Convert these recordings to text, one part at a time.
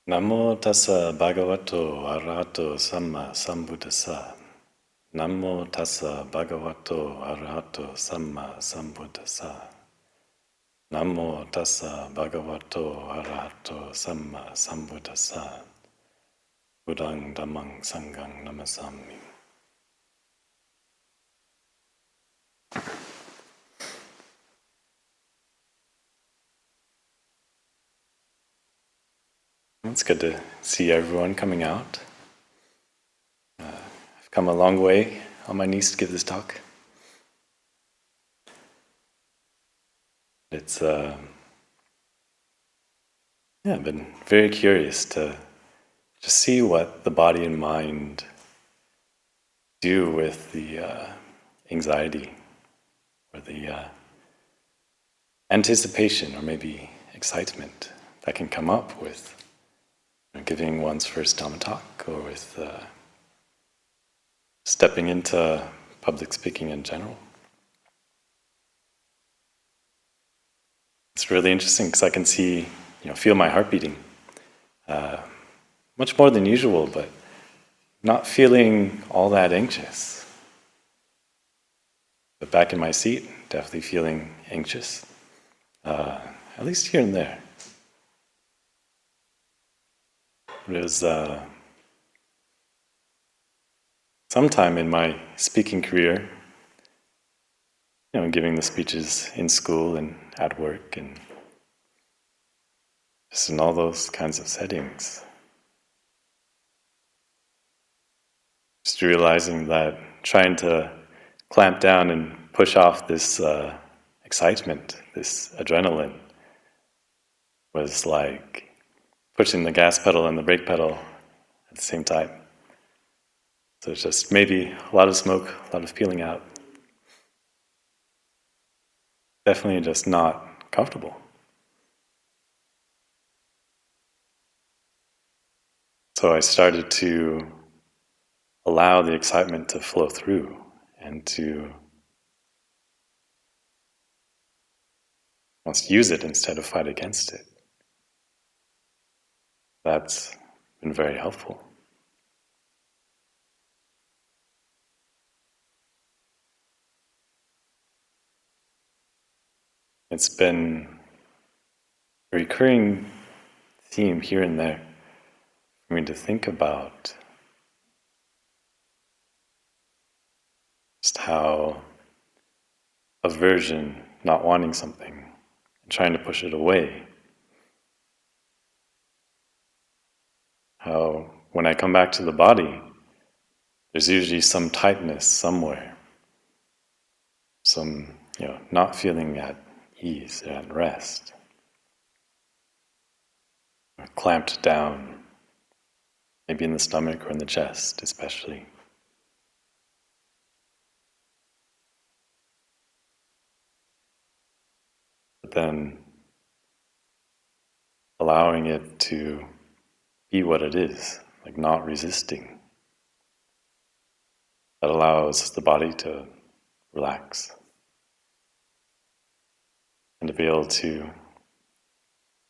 Namo tassa bhagavato arahato samma sambuddhassa. Namo tassa bhagavato arahato samma sambuddhassa. Namo tassa bhagavato arahato samma sambuddhassa. Buddhaṃ dhammāṃ saṅghāṃ namasami. It's good to see everyone coming out. I've come a long way on my knees to give this talk. It's I've been very curious to just see what the body and mind do with the anxiety or the anticipation or maybe excitement that can come up with giving one's first Dhamma talk or with stepping into public speaking in general. It's really interesting because I can see, feel my heart beating much more than usual, but not feeling all that anxious. But back in my seat, definitely feeling anxious, at least here and there. It was sometime in my speaking career, giving the speeches in school and at work and just in all those kinds of settings. Just realizing that trying to clamp down and push off this excitement, this adrenaline, was like pushing the gas pedal and the brake pedal at the same time. So it's just maybe a lot of smoke, a lot of peeling out. Definitely just not comfortable. So I started to allow the excitement to flow through and to use it instead of fight against it. That's been very helpful. It's been a recurring theme here and there for me to think about just how aversion, not wanting something, and trying to push it away, how when I come back to the body, there's usually some tightness somewhere, some, not feeling at ease, at rest, or clamped down, maybe in the stomach or in the chest especially. But then allowing it to be what it is, like not resisting. That allows the body to relax and to be able to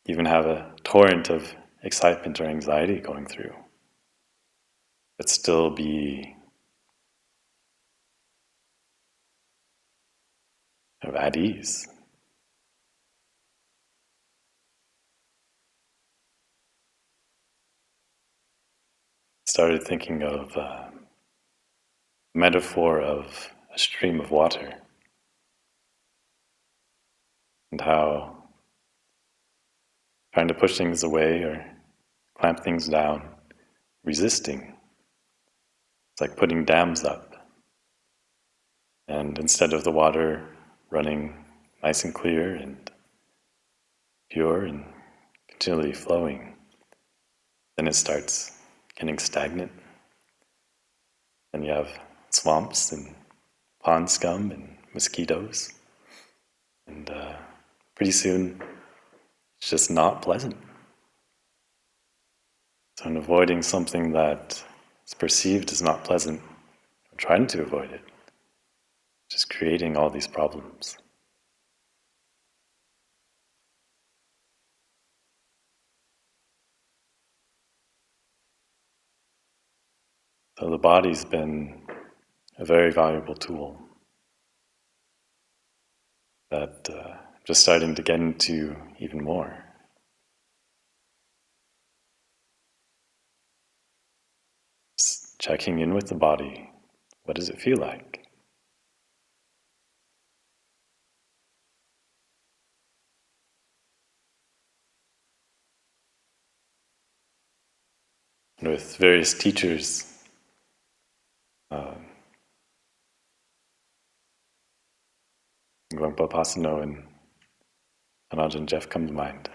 even have a torrent of excitement or anxiety going through, but still be at ease. Started thinking of a metaphor of a stream of water and how trying to push things away or clamp things down, resisting, it's like putting dams up. And instead of the water running nice and clear and pure and continually flowing, then it starts getting stagnant. And you have swamps and pond scum and mosquitoes. And pretty soon, it's just not pleasant. So in avoiding something that is perceived as not pleasant, or trying to avoid it, just creating all these problems. So the body's been a very valuable tool that I'm just starting to get into even more. Just checking in with the body. What does it feel like? And with various teachers, Ngwangpa Pasano and Anand Jeff come to mind.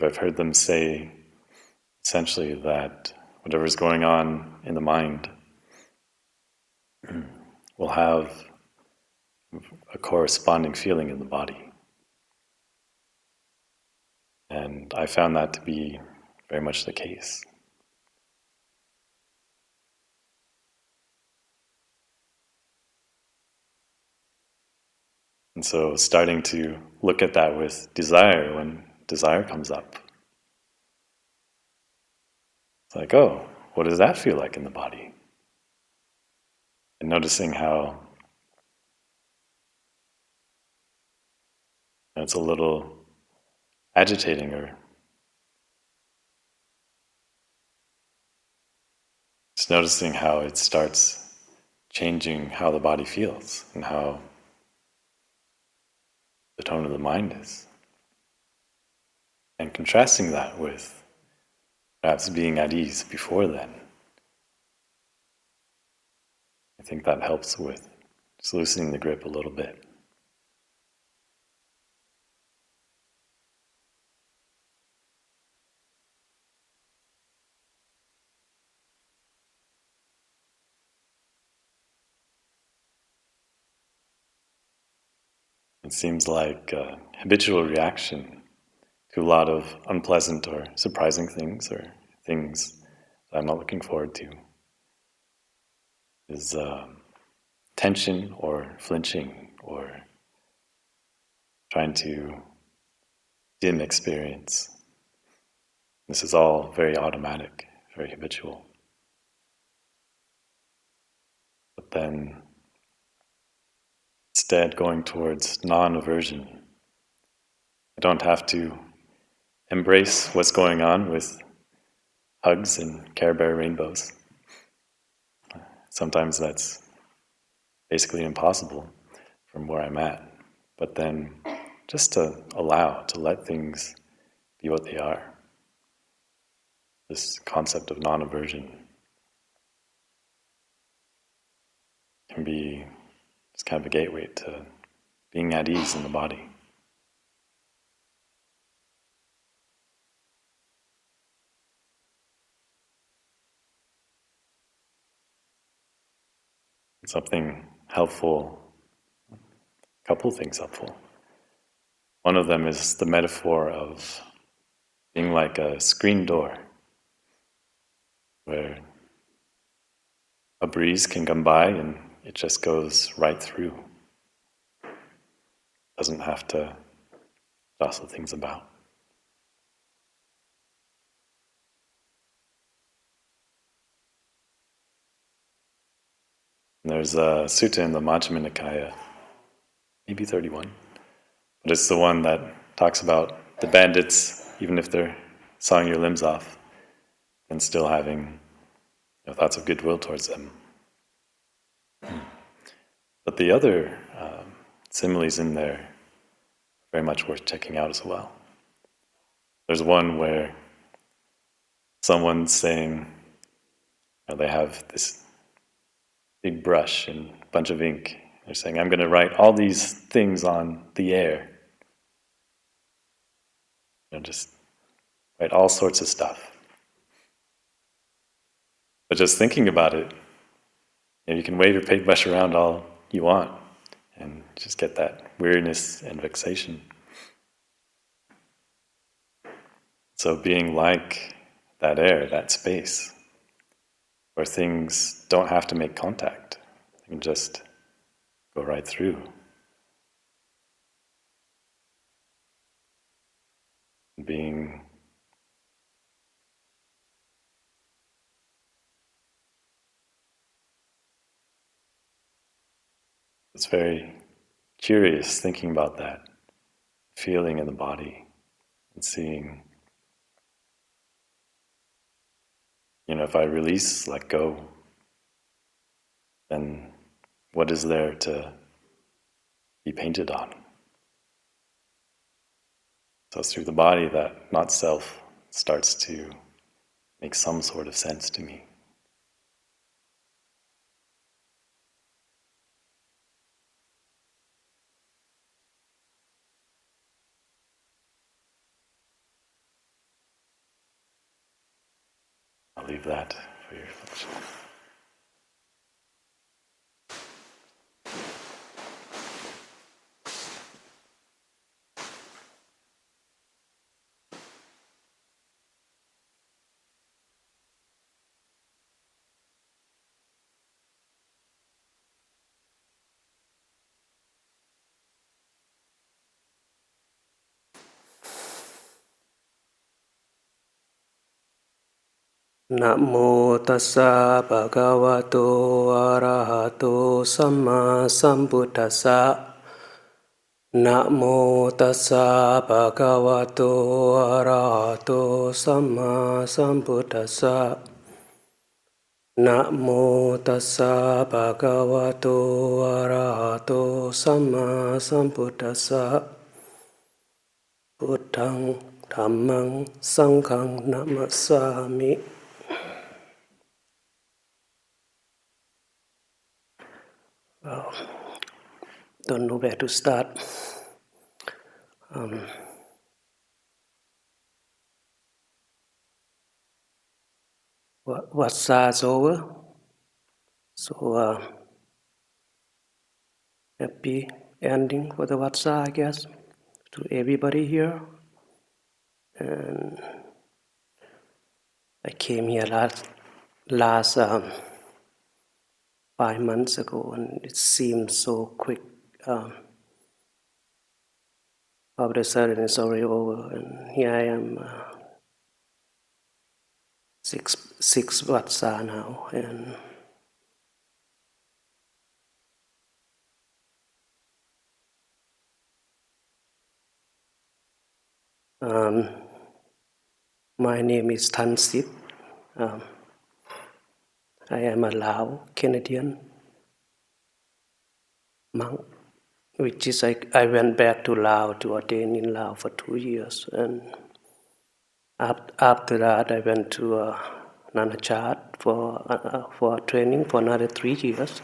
I've heard them say essentially that whatever's going on in the mind will have a corresponding feeling in the body. And I found that to be very much the case. And so starting to look at that with desire, when desire comes up, it's like, oh, what does that feel like in the body? And noticing how it's a little agitating, or just noticing how it starts changing how the body feels and how the tone of the mind is. And contrasting that with perhaps being at ease before then. I think that helps with just loosening the grip a little bit. It seems like a habitual reaction to a lot of unpleasant or surprising things, or things that I'm not looking forward to, is tension or flinching or trying to dim experience. This is all very automatic, very habitual. But then instead going towards non-aversion, I don't have to embrace what's going on with hugs and Care Bear rainbows. Sometimes that's basically impossible from where I'm at. But then just to allow, to let things be what they are. This concept of non-aversion can be just kind of a gateway to being at ease in the body. Something helpful, a couple things helpful. One of them is the metaphor of being like a screen door, where a breeze can come by and it just goes right through. Doesn't have to jostle things about. And there's a sutta in the Majjhima Nikaya, maybe 31, but it's the one that talks about the bandits, even if they're sawing your limbs off, and still having thoughts of goodwill towards them. But the other similes in there are very much worth checking out as well. There's one where someone's saying, they have this big brush and a bunch of ink. They're saying, I'm going to write all these things on the air. Just write all sorts of stuff. But just thinking about it, you can wave your paintbrush around all you want and just get that weariness and vexation. So being like that air, that space, where things don't have to make contact, they can just go right through. Being It's very curious thinking about that, feeling in the body and seeing, if I release, let go, then what is there to be painted on? So it's through the body that not self starts to make some sort of sense to me. I'll leave that for your reflection. Namo tassa bhagavato arahato samma sambuddhassa. Namo tassa bhagavato arahato samma sambuddhassa. Namo tassa bhagavato arahato samma sambuddhassa. Buddhang dhammang sanghang namasami. Don't know where to start. Vassa's over, so happy ending for the Vassa, I guess, to everybody here. And I came here last 5 months ago, and it seemed so quick. All of a sudden, it's already over, and here I am, six Vassa now, and my name is Tansit. I am a Lao Canadian monk, which is I went back to Laos to ordain in Laos for 2 years, and after that I went to Nanachat for training for another 3 years,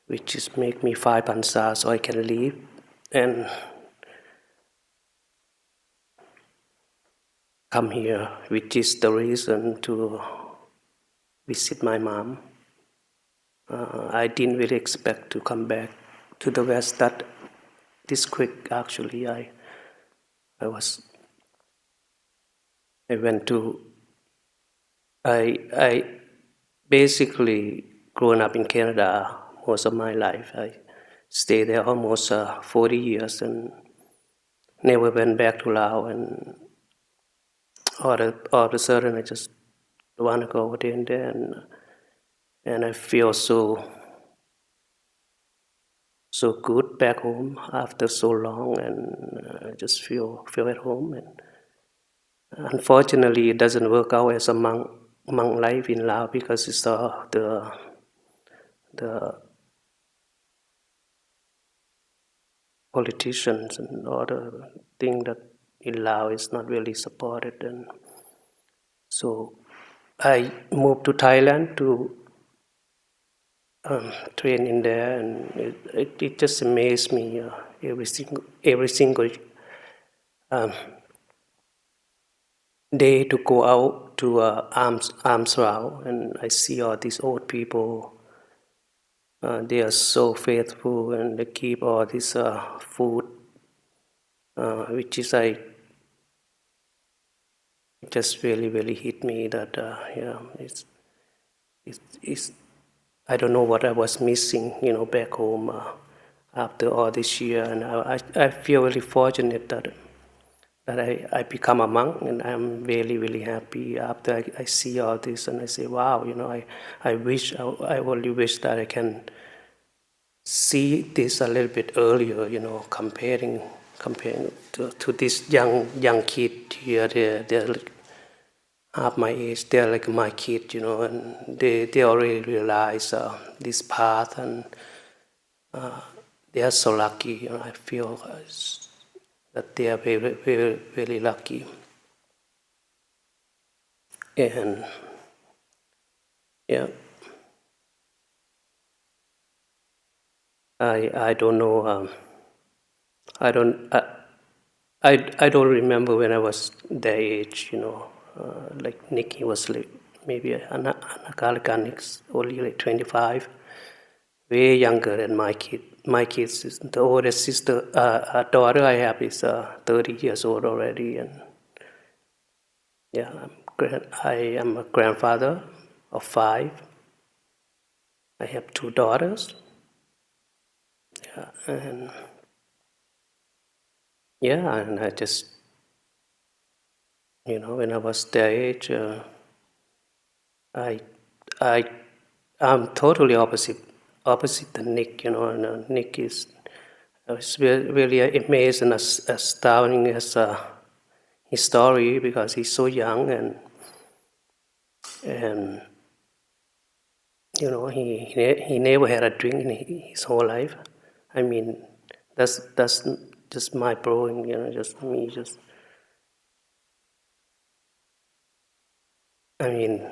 which is make me 5 Pansa, so I can leave and come here, which is the reason to visit my mom. I didn't really expect to come back to the West that this quick. Actually, I basically grown up in Canada most of my life. I stayed there almost 40 years and never went back to Laos, and all of a sudden I just want to go over there, and I feel so good back home after so long, and I just feel at home. And unfortunately, it doesn't work out as a monk life in Laos, because it's the politicians and all the thing that in Laos is not really supported. And so I moved to Thailand to train in there, and it just amazed me every single day to go out to arms round, and I see all these old people. They are so faithful, and they keep all this food, which is it just really hit me that it's I don't know what I was missing, back home after all this year, and I feel really fortunate that I become a monk, and I'm really happy after I see all this, and I say, wow, I really wish that I can see this a little bit earlier, comparing to this young kid here. They're like half my age. They're like my kid, and they already realize this path, and they are so lucky. I feel that they are very, very, very lucky. And yeah, I don't know. I don't. I don't remember when I was their age, like Nikki was like maybe Anagārika Nick's only like 25, way younger than my kid. My kids, the oldest sister, daughter I have is 30 years old already, and yeah, I am a grandfather of 5. I have 2 daughters, and yeah, and I just, when I was their age, I I'm totally opposite than Nick. And Nick is really amazed and astounding as his story, because he's so young, and he never had a drink in his whole life. I mean, that's just mind blowing. Just me, I mean,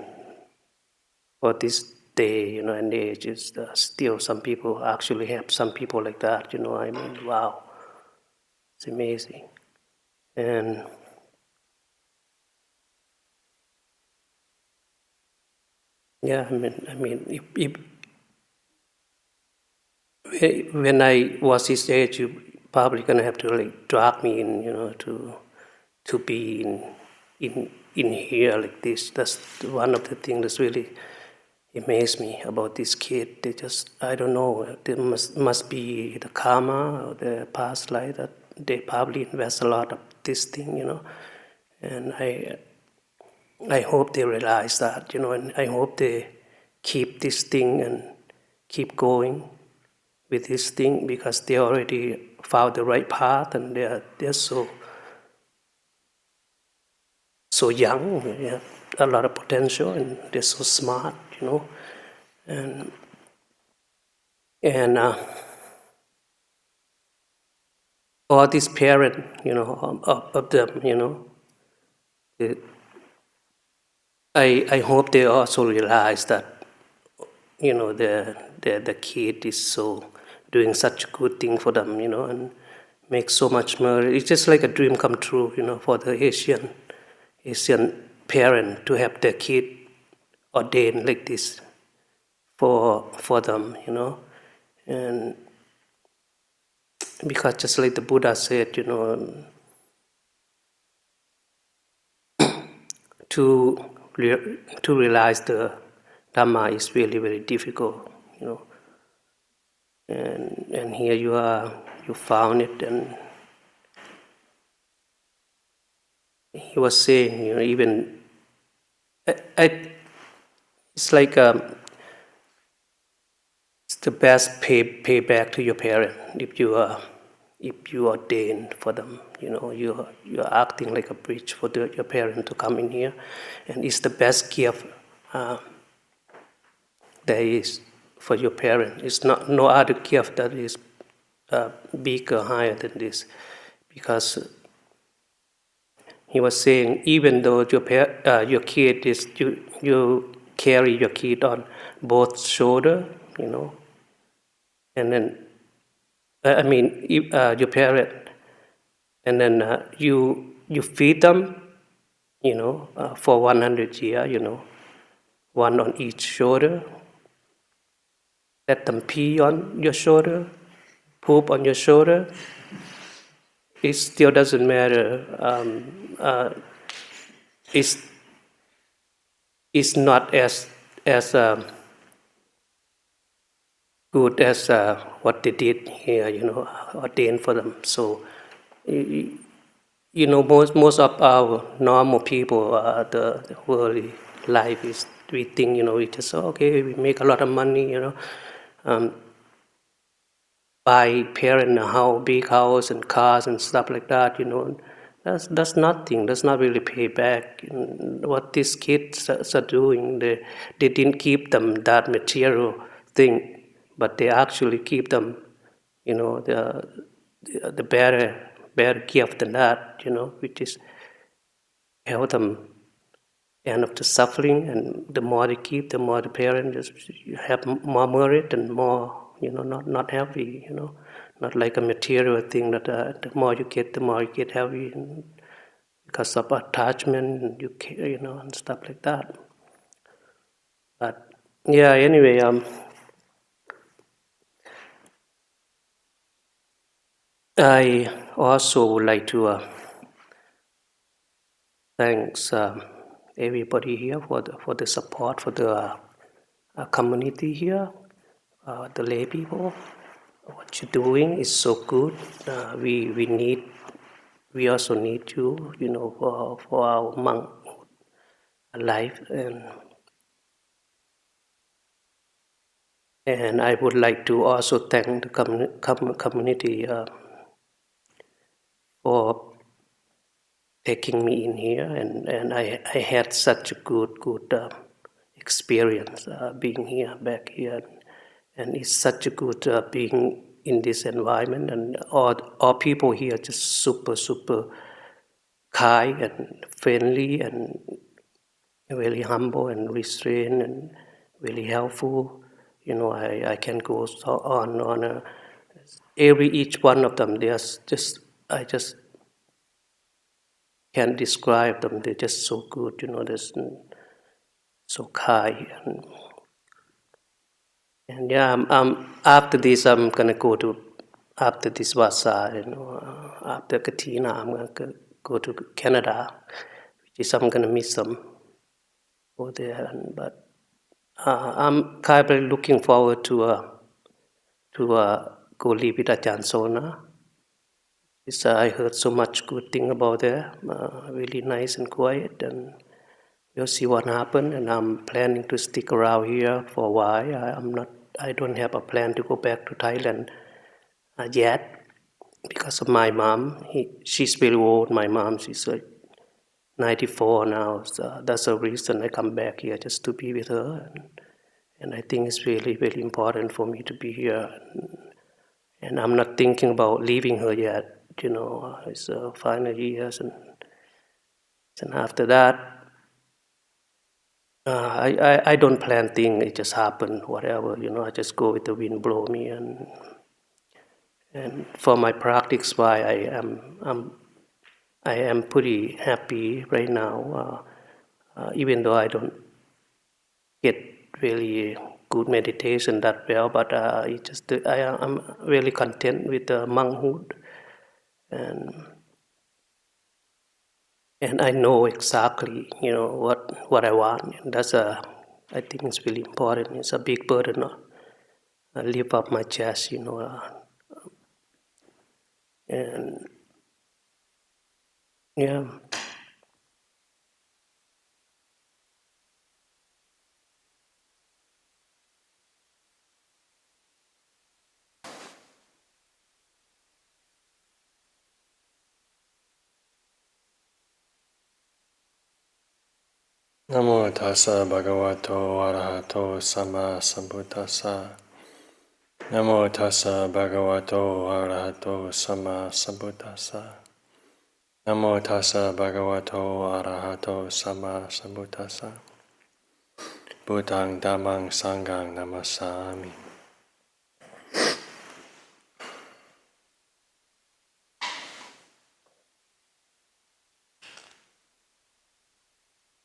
for this day, and age, is still some people actually have some people like that. I mean, wow, it's amazing. And yeah, I mean, when I was his age, you probably gonna have to like drag me in, to be in here like this. That's one of the things that's really amazed me about this kid. They just, I don't know, there must be the karma or the past life that they probably invest a lot of this thing, and I hope they realize that, and I hope they keep this thing and keep going with this thing, because they already found the right path, and they're so young. They have a lot of potential, and they're so smart, and and all these parents, of them, they, I hope they also realize that, the kid is so doing such a good thing for them, and make so much money. It's just like a dream come true, for the Asian parent to have their kid ordained like this for them, and because just like the Buddha said, to realize the Dhamma is really, very difficult, and here you found it. And he was saying, even it's like it's the best payback to your parent if you ordain for them. You're acting like a bridge for your parent to come in here, and it's the best gift there is for your parent. It's not no other gift that is bigger, higher than this, because he was saying, even though your kid is you carry your kid on both shoulder, and then your parent, and then you feed them, for 100 years, one on each shoulder. Let them pee on your shoulder, poop on your shoulder. It still doesn't matter. It's not as good as what they did here, ordained for them. So, most of our normal people, the worldly life is, we think, we just, okay, we make a lot of money, buy parent a house, big house and cars and stuff like that, that's nothing. That's not really pay back. What these kids are doing, they didn't keep them that material thing, but they actually keep them, the better gift than that, which is help them end of the suffering, and the more they keep, the more the parent just have more merit and more, not heavy, not like a material thing that the more you get, the more you get heavy, and because of attachment, and and stuff like that. But yeah, anyway, I also would like to thanks everybody here for the support for the community here, the lay people. What you're doing is so good. We also need you, for our monk life, and I would like to also thank the community for taking me in here, and I had such a good experience being here, back here, and it's such a good being in this environment, and all people here just super kind and friendly and really humble and restrained and really helpful. I can go on every each one of them. I just can't describe them. They're just so good. They're so kind. And yeah, after this, I'm gonna go to, after this vassa, after Katina, I'm gonna go to Canada, which is I'm gonna miss them over there. But I'm kind of looking forward to go live with Ajahn Sona. I heard so much good thing about there. Really nice and quiet, and we'll see what happens. And I'm planning to stick around here for a while. I don't have a plan to go back to Thailand yet, because of my mom. She's very old. My mom, she's like 94 now. So that's the reason I come back here, just to be with her. And I think it's really, really important for me to be here. And I'm not thinking about leaving her yet. It's final years, and after that, I don't plan things. It just happen, whatever. I just go with the wind blow me, and for my practice, why I am pretty happy right now, even though I don't get really good meditation that well, but I'm really content with the monkhood, and I know exactly, what I want, and I think it's really important. It's a big burden. I lift up my chest, and yeah. Namo tassa bhagavato arahato sama sambuddhassa. Namo tassa bhagavato arahato sama sambuddhassa. Namo tassa bhagavato arahato sama sambuddhassa. Buddhang dhammang sanghang namasami.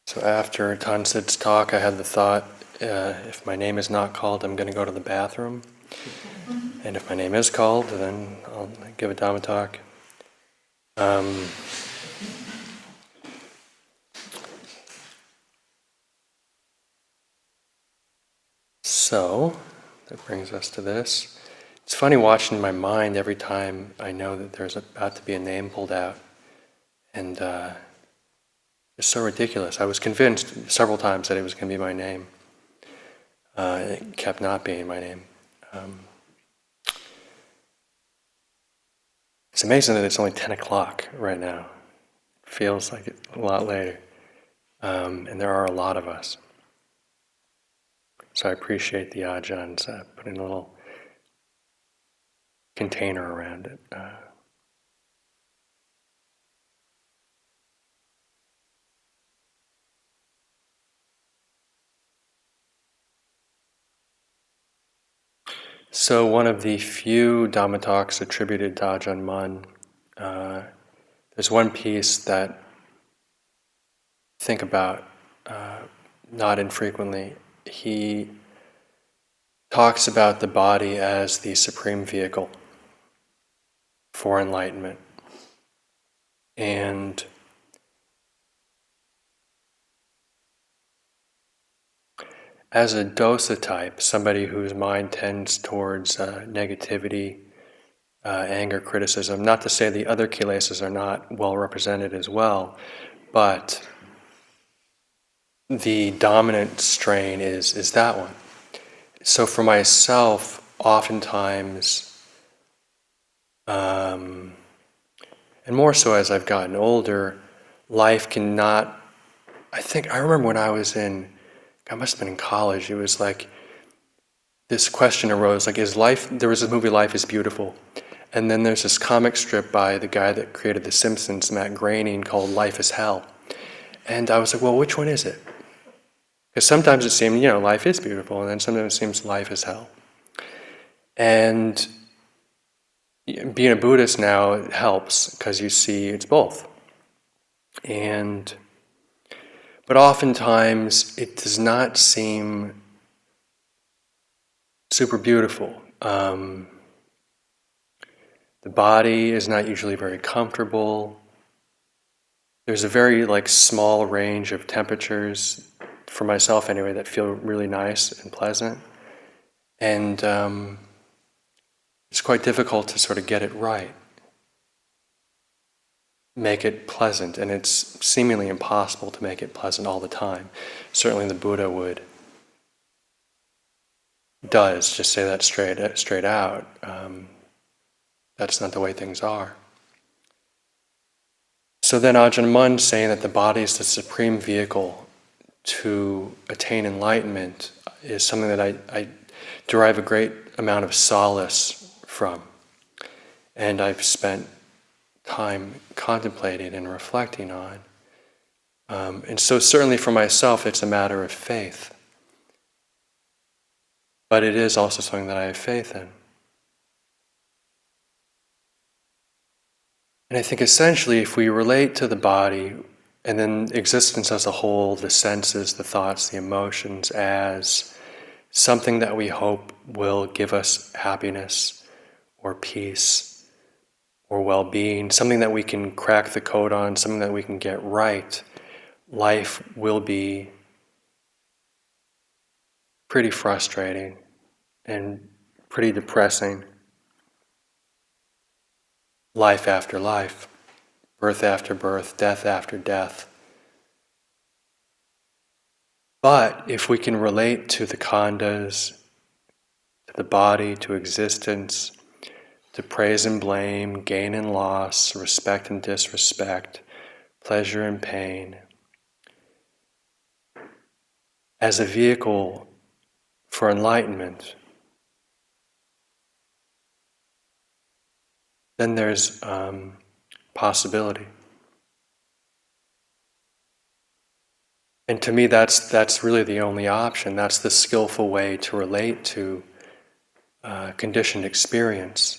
So after Tansid's talk, I had the thought, if my name is not called, I'm going to go to the bathroom. And if my name is called, then I'll give a Dhamma talk. So, that brings us to this. It's funny watching my mind every time I know that there's about to be a name pulled out. And it's so ridiculous. I was convinced several times that it was going to be my name. It kept not being my name. It's amazing that it's only 10 o'clock right now. Feels like it's a lot later. And there are a lot of us. So I appreciate the Ajahns putting a little container around it. So one of the few Dhamma talks attributed to Ajahn Mun, there's one piece that I think about not infrequently. He talks about the body as the supreme vehicle for enlightenment. And as a dosa type, somebody whose mind tends towards negativity, anger, criticism, not to say the other kilesas are not well represented as well, but the dominant strain is that one. So for myself, oftentimes, and more so as I've gotten older, life cannot, I remember when I must have been in college, it was like, this question arose, like, there was a movie, Life is Beautiful, and then there's this comic strip by the guy that created The Simpsons, Matt Groening, called Life is Hell. And I was like, well, which one is it? Because sometimes it seemed, life is beautiful, and then sometimes it seems life is hell. And being a Buddhist now, it helps, because you see it's both. But oftentimes, it does not seem super beautiful. The body is not usually very comfortable. There's a very small range of temperatures, for myself anyway, that feel really nice and pleasant. And it's quite difficult to sort of get it right. Make it pleasant, and it's seemingly impossible to make it pleasant all the time. Certainly the Buddha does just say that straight out. That's not the way things are. So then Ajahn Mun saying that the body is the supreme vehicle to attain enlightenment is something that I derive a great amount of solace from. And I've spent time contemplating and reflecting on. And so certainly for myself, it's a matter of faith. But it is also something that I have faith in. And I think essentially if we relate to the body and then existence as a whole, the senses, the thoughts, the emotions, as something that we hope will give us happiness or peace or well-being, something that we can crack the code on, something that we can get right, life will be pretty frustrating and pretty depressing. Life after life, birth after birth, death after death. But if we can relate to the khandhas, to the body, to existence, to praise and blame, gain and loss, respect and disrespect, pleasure and pain, as a vehicle for enlightenment, then there's possibility. And to me, that's really the only option. That's the skillful way to relate to conditioned experience.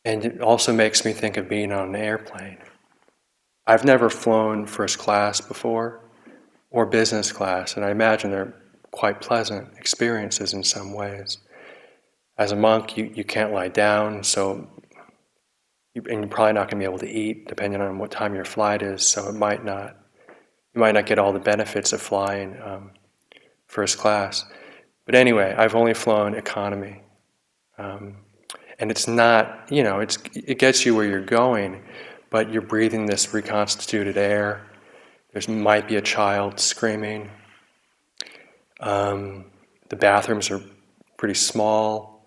And it also makes me think of being on an airplane. I've never flown first class before, or business class, and I imagine they're quite pleasant experiences in some ways. As a monk, you can't lie down, and you're probably not going to be able to eat, depending on what time your flight is, so you might not get all the benefits of flying first class. But anyway, I've only flown economy. And it's not, it gets you where you're going, but you're breathing this reconstituted air. There might be a child screaming. The bathrooms are pretty small,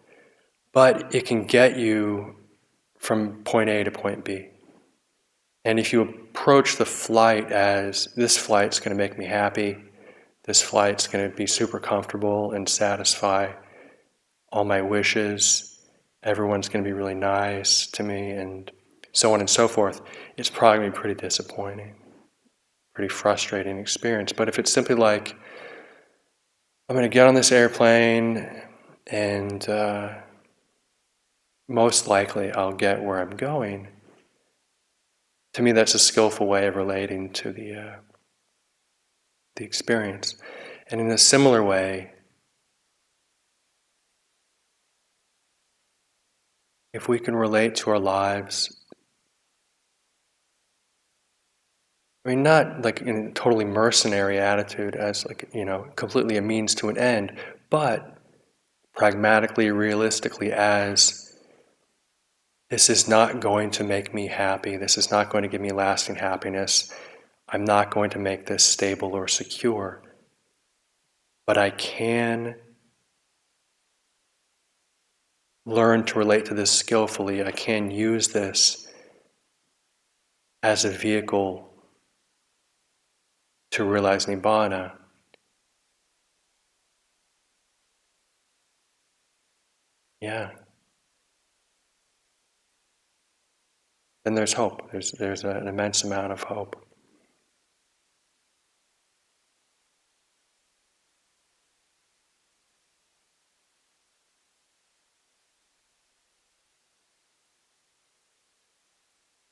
but it can get you from point A to point B. And if you approach the flight as, this flight's going to make me happy, this flight's going to be super comfortable and satisfy all my wishes, everyone's going to be really nice to me, and so on and so forth, it's probably going to be pretty disappointing, pretty frustrating experience. But if it's simply like, I'm going to get on this airplane and most likely I'll get where I'm going, to me that's a skillful way of relating to the experience. And in a similar way, if we can relate to our lives, I mean, not like in a totally mercenary attitude as like, completely a means to an end, but pragmatically, realistically as, this is not going to make me happy, this is not going to give me lasting happiness, I'm not going to make this stable or secure, but I can learn to relate to this skillfully. I can use this as a vehicle to realize Nibbana. Yeah. Then there's hope. There's an immense amount of hope.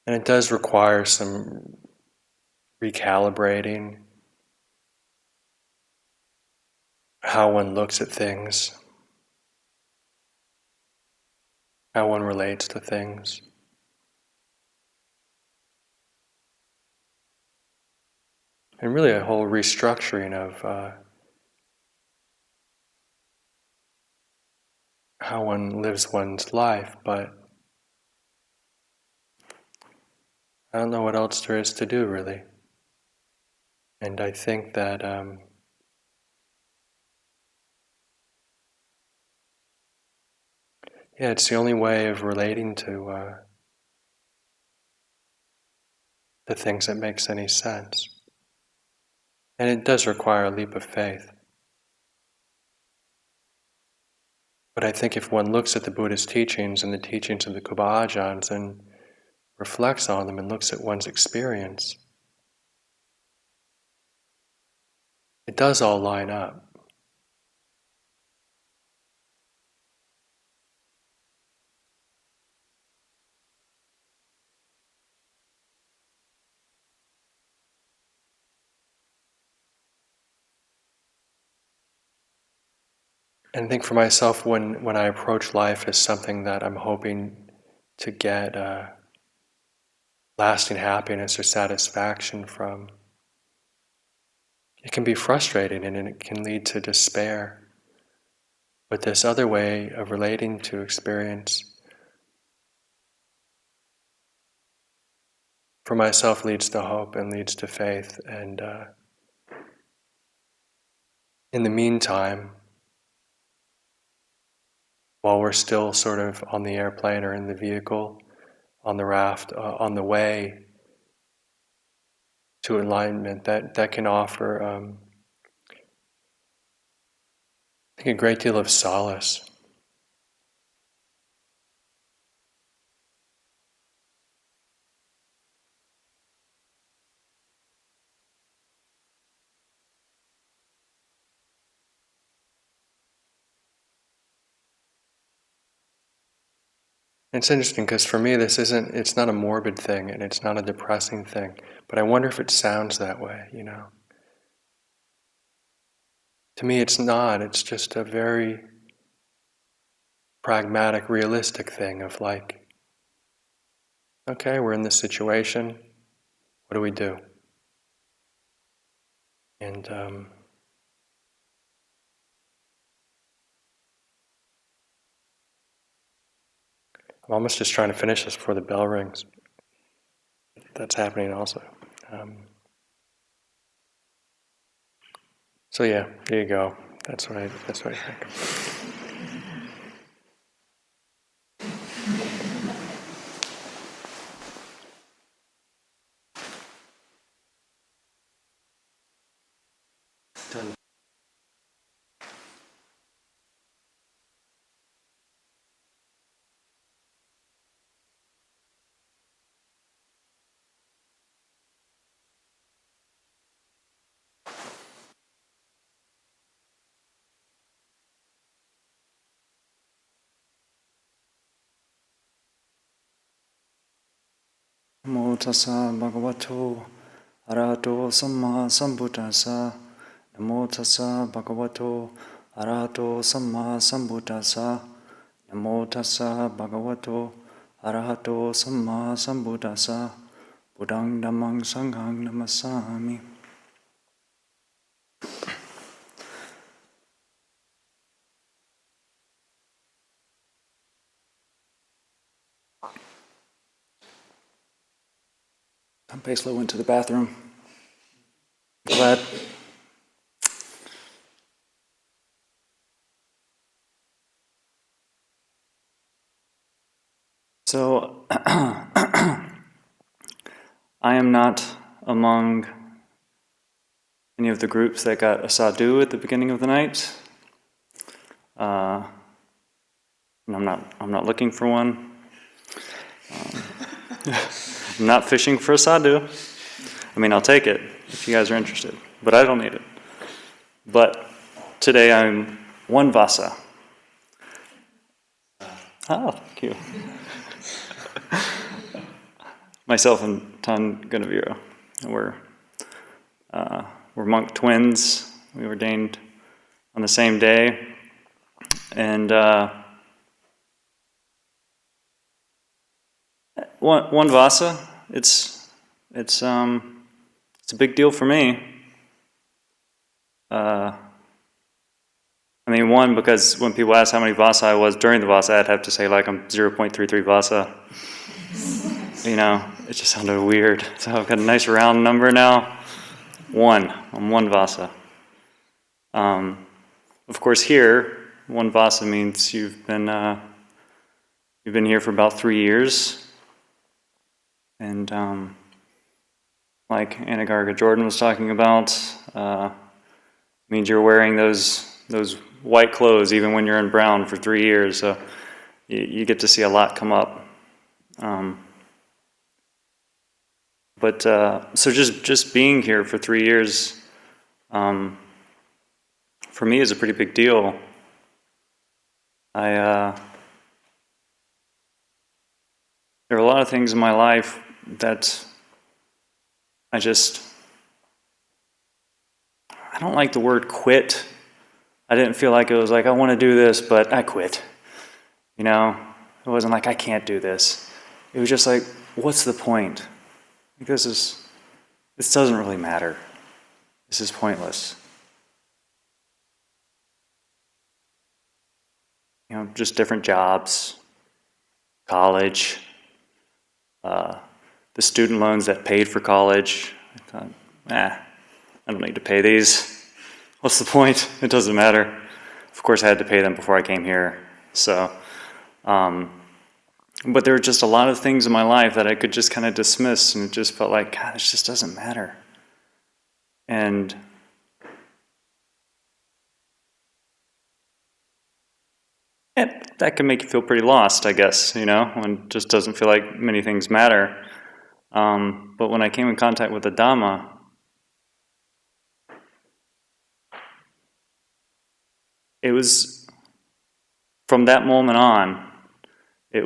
And it does require some recalibrating how one looks at things, how one relates to things. And really a whole restructuring of how one lives one's life, but I don't know what else there is to do, really. And I think that it's the only way of relating to the things that makes any sense. And it does require a leap of faith. But I think if one looks at the Buddhist teachings and the teachings of the Kuba Ajahns and reflects on them and looks at one's experience, it does all line up. And I think for myself, when I approach life as something that I'm hoping to get lasting happiness or satisfaction from, it can be frustrating and it can lead to despair. But this other way of relating to experience, for myself, leads to hope and leads to faith. And in the meantime, while we're still sort of on the airplane or in the vehicle, on the raft, on the way to enlightenment, that can offer, I think, a great deal of solace. It's interesting because for me it's not a morbid thing and it's not a depressing thing, but I wonder if it sounds that way, To me it's not, it's just a very pragmatic, realistic thing of like, okay, we're in this situation, what do we do? And I'm almost just trying to finish this before the bell rings. That's happening also. So yeah, there you go. That's what I think. Namo tassa bhagavato arahato samma sambuddhassa. Namo tassa bhagavato arahato samma sambuddhassa. Namo tassa bhagavato arahato samma sambuddhassa. Buddhang dhammang sanghang namasami. Pesalo went to the bathroom. Glad. So, I am not among any of the groups that got a sadhu at the beginning of the night. And I'm not looking for one. I'm not fishing for a sadhu. I mean, I'll take it if you guys are interested, but I don't need it. But today I'm one vassa. Oh, thank you. Myself and Tan Gunavira. We're monk twins. We ordained on the same day, and one vassa. It's a big deal for me. I mean, one, because when people ask how many vassa I was during the vassa, I'd have to say like I'm 0.33 vassa. You know, it just sounded weird. So I've got a nice round number now. I'm one vassa. Of course, here, one vassa means you've been here for about 3 years, and like Anagārika Jordan was talking about, means you're wearing those white clothes even when you're in brown for 3 years. So you get to see a lot come up. But so just being here for 3 years, for me is a pretty big deal. There are a lot of things in my life that I don't like the word quit. I didn't feel like it was like, I want to do this, but I quit. You know, it wasn't like, I can't do this. It was just like, what's the point? This doesn't really matter. This is pointless. You know, just different jobs, college, the student loans that paid for college. I thought, I don't need to pay these. What's the point? It doesn't matter. Of course, I had to pay them before I came here. So, but there were just a lot of things in my life that I could just kind of dismiss, and it just felt like, God, this just doesn't matter. And that can make you feel pretty lost, I guess, you know, when it just doesn't feel like many things matter. But when I came in contact with the Dhamma, it was, from that moment on, it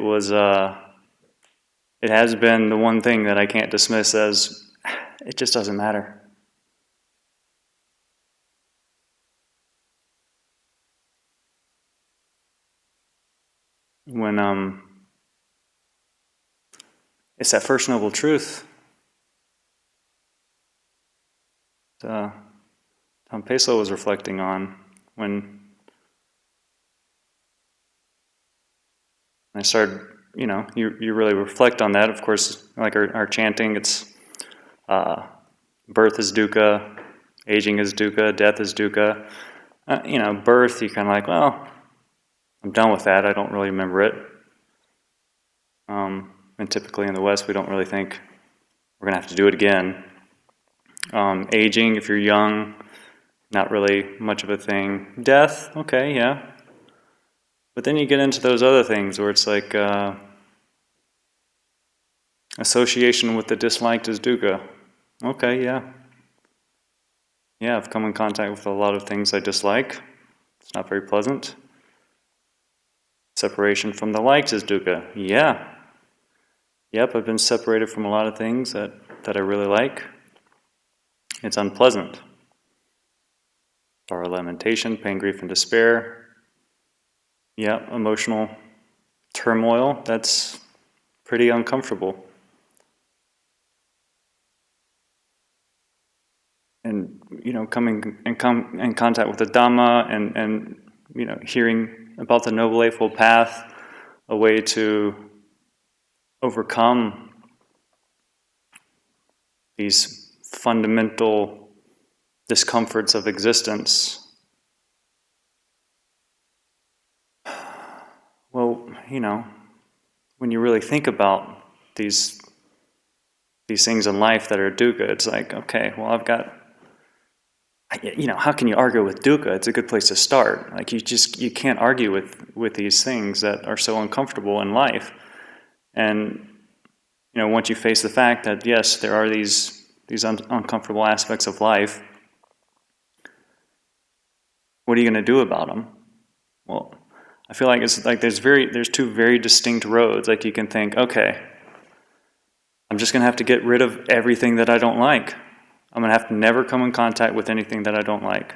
has been the one thing that I can't dismiss as, it just doesn't matter. When it's that first noble truth. Tom Pesalo was reflecting on when I started, you know, you really reflect on that. Of course, like our chanting, it's birth is dukkha, aging is dukkha, death is dukkha. You know, birth, you're kind of like, well, I'm done with that. I don't really remember it. And typically in the West, we don't really think we're going to have to do it again. Aging, if you're young, not really much of a thing. Death, okay, yeah. But then you get into those other things where it's like association with the disliked is dukkha. Okay, yeah. Yeah, I've come in contact with a lot of things I dislike. It's not very pleasant. Separation from the liked is dukkha. Yeah. Yep, I've been separated from a lot of things that I really like. It's unpleasant. Sorrow, lamentation, pain, grief, and despair. Yeah, emotional turmoil, that's pretty uncomfortable. And, coming in contact with the Dhamma and hearing about the Noble Eightfold Path, a way to overcome these fundamental discomforts of existence. Well, when you really think about these things in life that are dukkha, it's like, okay, well, I've got, how can you argue with dukkha? It's a good place to start. Like, you can't argue with these things that are so uncomfortable in life. And, once you face the fact that, yes, there are these uncomfortable aspects of life, what are you going to do about them? Well, I feel like it's like there's two very distinct roads. Like, you can think, okay, I'm just going to have to get rid of everything that I don't like. I'm going to have to never come in contact with anything that I don't like.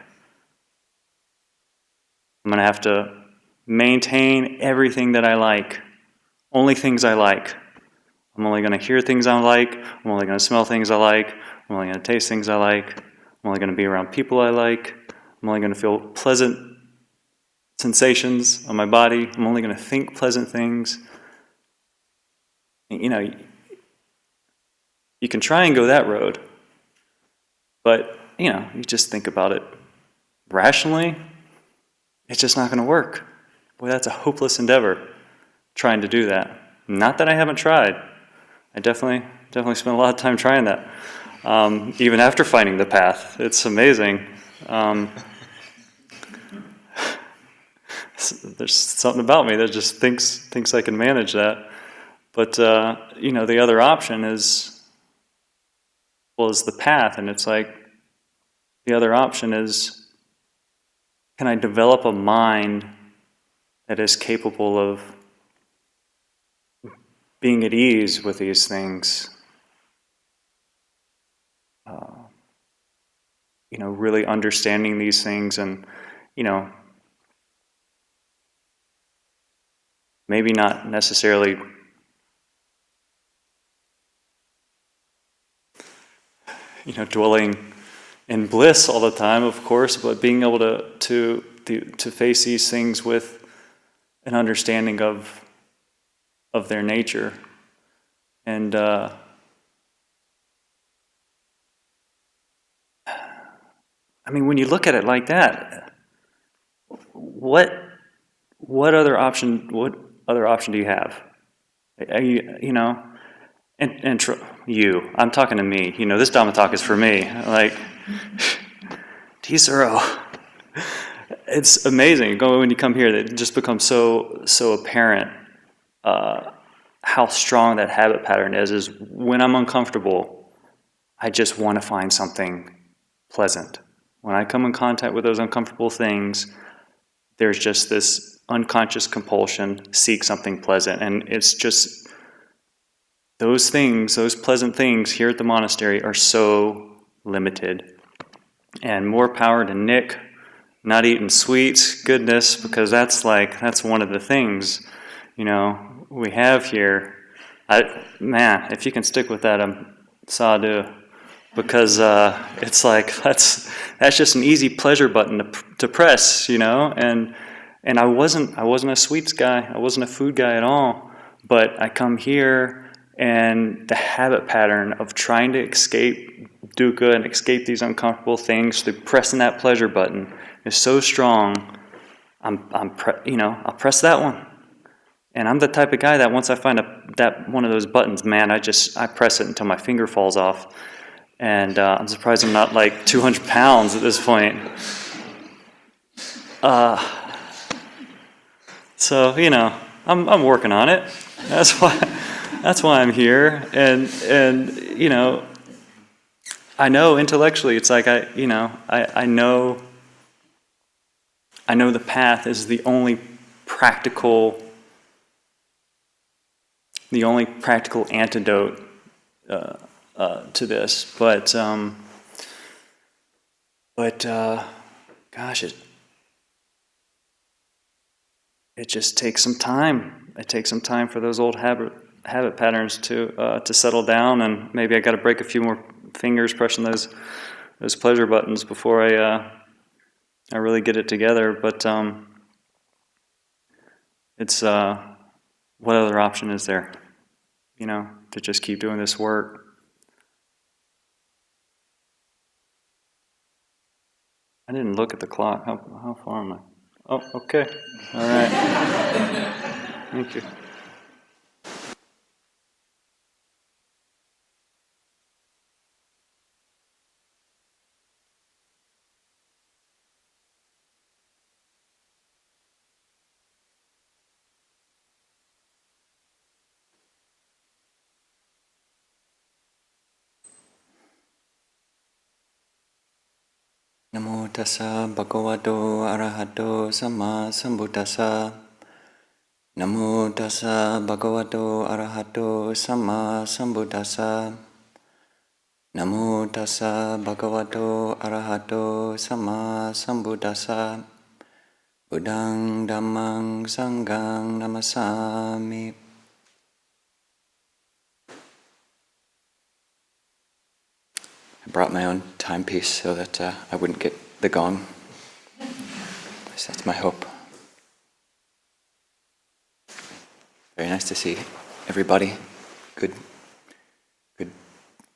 I'm going to have to maintain everything that I like, only things I like. I'm only going to hear things I like. I'm only going to smell things I like. I'm only going to taste things I like. I'm only going to be around people I like. I'm only going to feel pleasant sensations on my body. I'm only going to think pleasant things. You can try and go that road, but, you just think about it rationally, it's just not going to work. Boy, that's a hopeless endeavor, trying to do that. Not that I haven't tried. I definitely spent a lot of time trying that, even after finding the path. It's amazing. There's something about me that just thinks I can manage that. But, the other option is the path. And it's like, the other option is, can I develop a mind that is capable of being at ease with these things? Really understanding these things and, maybe not necessarily dwelling in bliss all the time, of course, but being able to face these things with an understanding of their nature. And when you look at it like that, what other option do you have? I'm talking to me. This Dhamma talk is for me. Like, Tissaro, it's amazing. When you come here, it just becomes so apparent how strong that habit pattern is when I'm uncomfortable, I just want to find something pleasant. When I come in contact with those uncomfortable things, there's just this unconscious compulsion, seek something pleasant. And it's just those things, those pleasant things here at the monastery are so limited. And more power to Nick, not eating sweets, goodness, because that's one of the things, we have here. If you can stick with that, I'm sadhu. Because it's like that's just an easy pleasure button to press, And I wasn't a sweets guy. I wasn't a food guy at all. But I come here, and the habit pattern of trying to escape dukkha and escape these uncomfortable things through pressing that pleasure button is so strong. I'll press that one. And I'm the type of guy that once I find that one of those buttons, I press it until my finger falls off. And I'm surprised I'm not like 200 pounds at this point. So I'm working on it. That's why I'm here. And I know intellectually it's like I know the path is the only practical the only practical antidote to this. But gosh, it just takes some time. It takes some time for those old habit patterns to settle down, and maybe I got to break a few more fingers pressing those pleasure buttons before I really get it together. But it's what other option is there? To just keep doing this work. I didn't look at the clock. How far am I? Oh, okay. All right. Thank you. Namo tassa bhagavato arahato samma sambuddhassa. Namo tassa bhagavato arahato samma sambuddhassa. Namo tassa bhagavato arahato samma sambuddhassa. Buddhaṃ dhammāṃ saṅghāṃ namasāmi. I brought my own timepiece so that I wouldn't get the gong. At least that's my hope. Very nice to see everybody. Good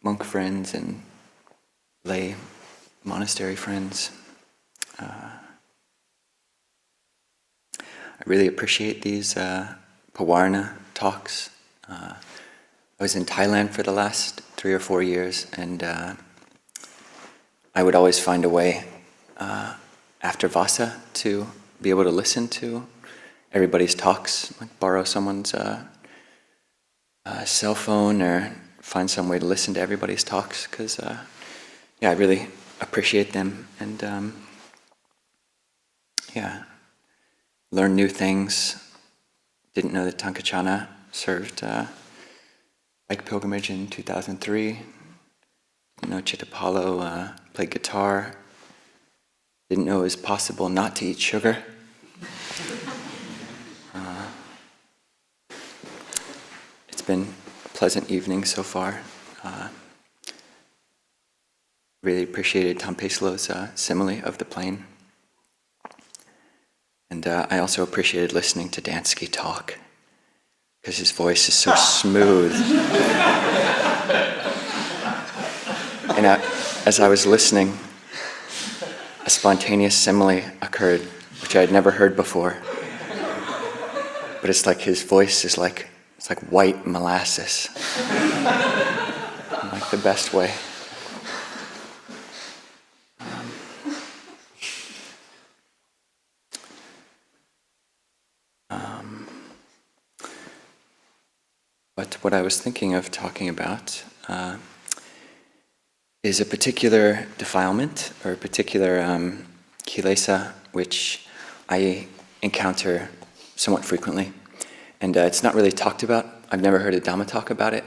monk friends and lay monastery friends. I really appreciate these Pavāraṇā talks. I was in Thailand for the last 3 or 4 years, and I would always find a way after vassa to be able to listen to everybody's talks, like borrow someone's cell phone or find some way to listen to everybody's talks, because I really appreciate them, and learn new things. Didn't know that Tankachana served bike pilgrimage in 2003. Didn't know Chittapalo played guitar. Didn't know it was possible not to eat sugar. It's been a pleasant evening so far. Really appreciated Tom Pesalo's simile of the plane. And I also appreciated listening to Danskey talk, because his voice is so smooth. And as I was listening, a spontaneous simile occurred, which I had never heard before. But it's like his voice is like, it's like white molasses. In like the best way. But what I was thinking of talking about is a particular defilement, or a particular kilesa, which I encounter somewhat frequently. And it's not really talked about. I've never heard a Dhamma talk about it,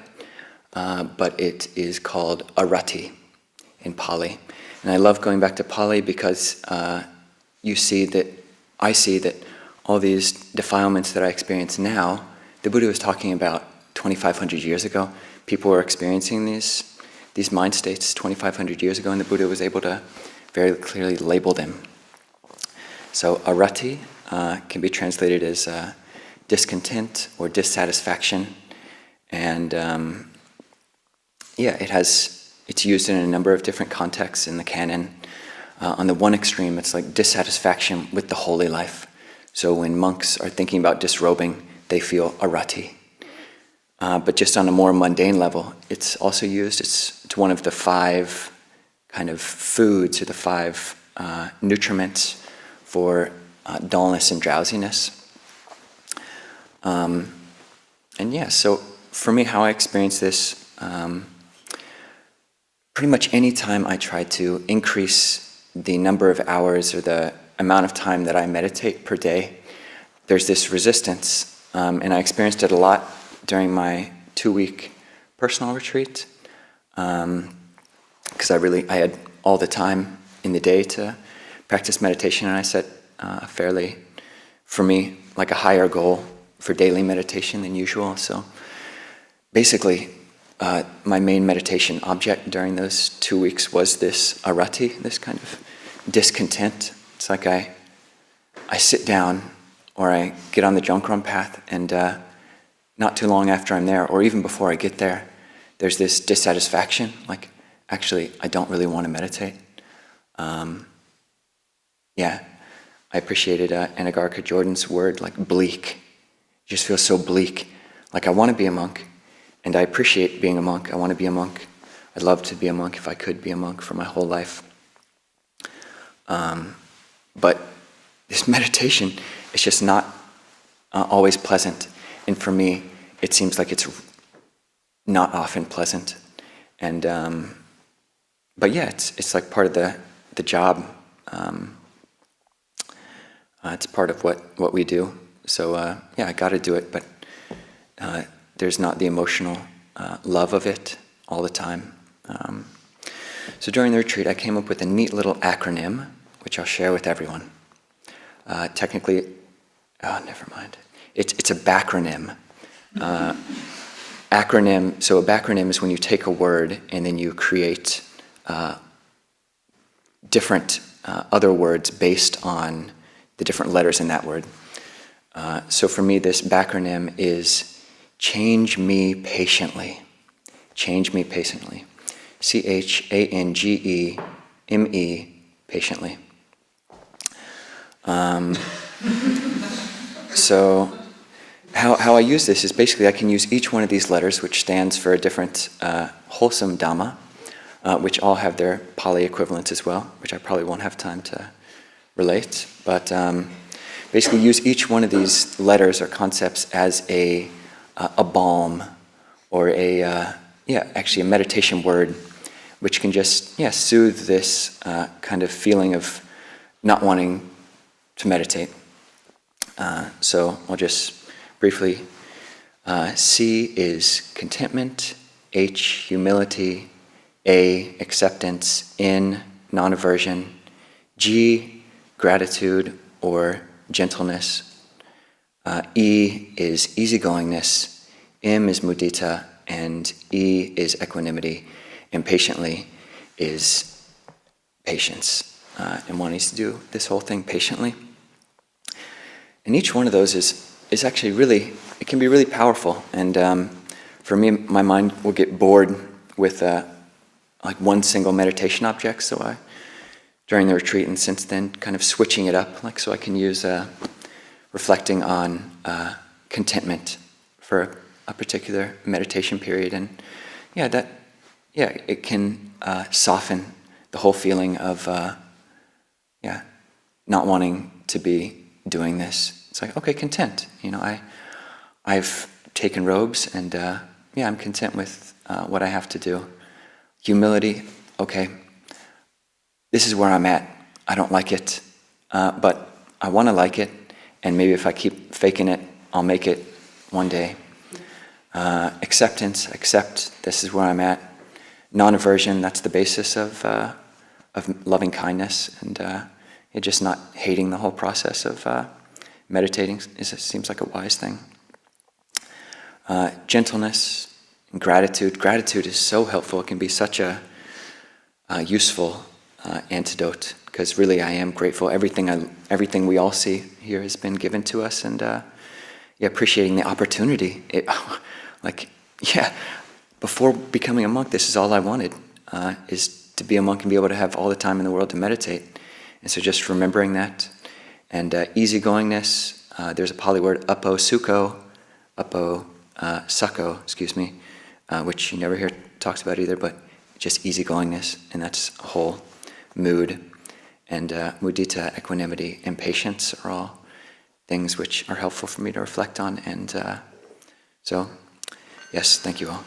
but it is called Arati in Pali. And I love going back to Pali because I see that all these defilements that I experience now, the Buddha was talking about 2,500 years ago. People were experiencing these mind states 2,500 years ago, and the Buddha was able to very clearly label them. So Arati can be translated as discontent or dissatisfaction, and it's used in a number of different contexts in the canon. On the one extreme, it's like dissatisfaction with the holy life. So when monks are thinking about disrobing, they feel Arati. But just on a more mundane level, it's also used. It's one of the 5 kind of foods, or the 5 nutriments for dullness and drowsiness. So for me, how I experience this, pretty much any time I try to increase the number of hours or the amount of time that I meditate per day, there's this resistance, and I experienced it a lot during my 2-week personal retreat, because I had all the time in the day to practice meditation, and I set for me, like a higher goal for daily meditation than usual. So basically, my main meditation object during those 2 weeks was this Arati, this kind of discontent. It's like I sit down or I get on the Jongkron path, and not too long after I'm there, or even before I get there, there's this dissatisfaction, like, actually, I don't really want to meditate. I appreciated Anagārika Jordan's word, like bleak. It just feels so bleak. Like, I want to be a monk, and I appreciate being a monk. I want to be a monk. I'd love to be a monk if I could be a monk for my whole life. But this meditation is just not always pleasant. And for me, it seems like it's not often pleasant. And but yeah, it's like part of the job. It's part of what we do. So I got to do it, but there's not the emotional love of it all the time. So during the retreat, I came up with a neat little acronym, which I'll share with everyone. Technically, never mind. It's a backronym. So a backronym is when you take a word and then you create different other words based on the different letters in that word. So for me, this backronym is change me patiently. Change me patiently. CHANGEME, patiently. So how I use this is basically I can use each one of these letters, which stands for a different wholesome Dhamma, which all have their Pali equivalents as well, which I probably won't have time to relate. But basically use each one of these letters or concepts as a balm or actually a meditation word, which can just soothe this kind of feeling of not wanting to meditate. So I'll just briefly, C is contentment, H, humility, A, acceptance, N, non-aversion, G, gratitude or gentleness, E is easygoingness, M is mudita, and E is equanimity, and patiently is patience. And one needs to do this whole thing patiently. And each one of those is actually really, it can be really powerful. And for me, my mind will get bored with like one single meditation object. So during the retreat and since then, kind of switching it up, like so I can use reflecting on contentment for a particular meditation period. And it can soften the whole feeling of not wanting to be doing this. It's like, okay, content. I've taken robes and I'm content with what I have to do. Humility, okay, this is where I'm at. I don't like it, but I want to like it, and maybe if I keep faking it, I'll make it one day. Acceptance, accept this is where I'm at. Non-aversion, that's the basis of loving kindness, and just not hating the whole process of meditating seems like a wise thing. Gentleness and gratitude. Gratitude is so helpful. It can be such a useful antidote, because really I am grateful. Everything we all see here has been given to us, and appreciating the opportunity. Before becoming a monk, this is all I wanted, is to be a monk and be able to have all the time in the world to meditate. And so just remembering that. And easygoingness, there's a Pali word, sukho, which you never hear talks about either, but just easygoingness, and that's a whole mood. And mudita, equanimity, and patience are all things which are helpful for me to reflect on. And so, yes, thank you all.